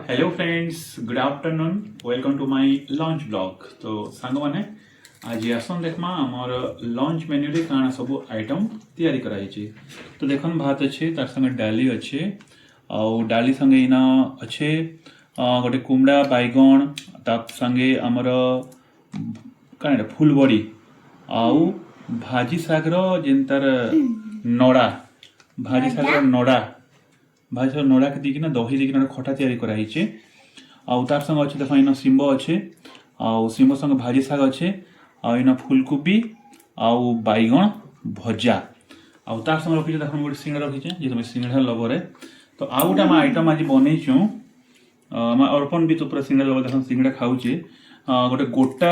Hello friends, good afternoon, welcome to my lunch blog. तो song माने आज आसन देखमा हमर लंच मेन्यू रे काना सब आइटम तैयारी कराई छी। तो देखन भात अच्छे तार संगे डाली अच्छे और डाली संगे इना अच्छे गोटे कुमड़ा बैगण ता संगे हमर काना फुलबड़ी आउ भाजी सागर जेन तार नड़ा भाजी सागर नड़ा भाजी सागर नड़ा के दिकिना दही दिकिना खटा तैयारी कराई आउ तार संग अच्छे देख इन शिम्ब अच्छे आउ शिम्ब संग भाजी साग अच्छे आउ इन फुलकोबी आउ बैगण भजा आउ तार संग रखी देख गोटे सिंगड़ा रखीचे जे तुम सिंगड़ा लवर है। तो आउ गोटे आम आइटम आज बनईचु अर्पण भी तो पूरा सिंगड़ा लवर देख सिंगड़ा खाऊचे गोटे गोटा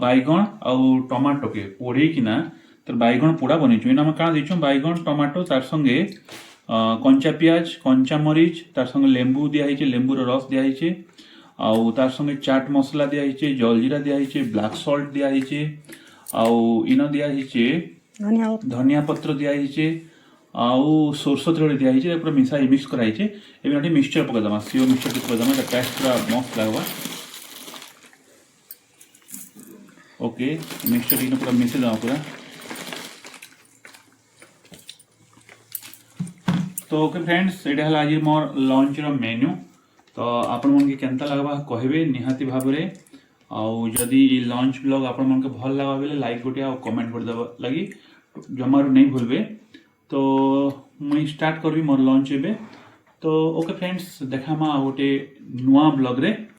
बैगण आउ टमाटो के पोड़े किना तर बैगण पोड़ा बनईचु इन आम क्या देचु बैगण टमाटो तार संगे कंचा पियाज कंचा मरीच तार संगे लेंबू दिखाई लेंबूर रस दिखाई आउ तार संगे चाट मसला दिखाई जलजीरा दिखाई ब्लैक सॉल्ट दिखाई आउ इन दिखाई धनिया पत्र दिखाई आउ सोरस तेल दिखाई पूरा मिसाई मिक्स कराई एवं मिक्सचर पकईदमा सीओ मिक्सचर पकईदमा टेस्ट पूरा मस्त लगवा। ओके मिक्सचर पूरा मिसेदमा पूरा। तो ओके फ्रेंड्स ये आज मोर लंच मेन्यू। तो आपण मन के केनता लगवा कहबे निहाती भाव रे आउ जदि लंच ब्लॉग आपण मन के भल लगा बेले लाइक गोटे आ कमेंट कर दबा लगी जमारू नहीं भूलबे। तो मुई स्टार्ट करबी मोर लंच एबे। तो ओके फ्रेंड्स देखा मा गोटे नुआ ब्लॉग रे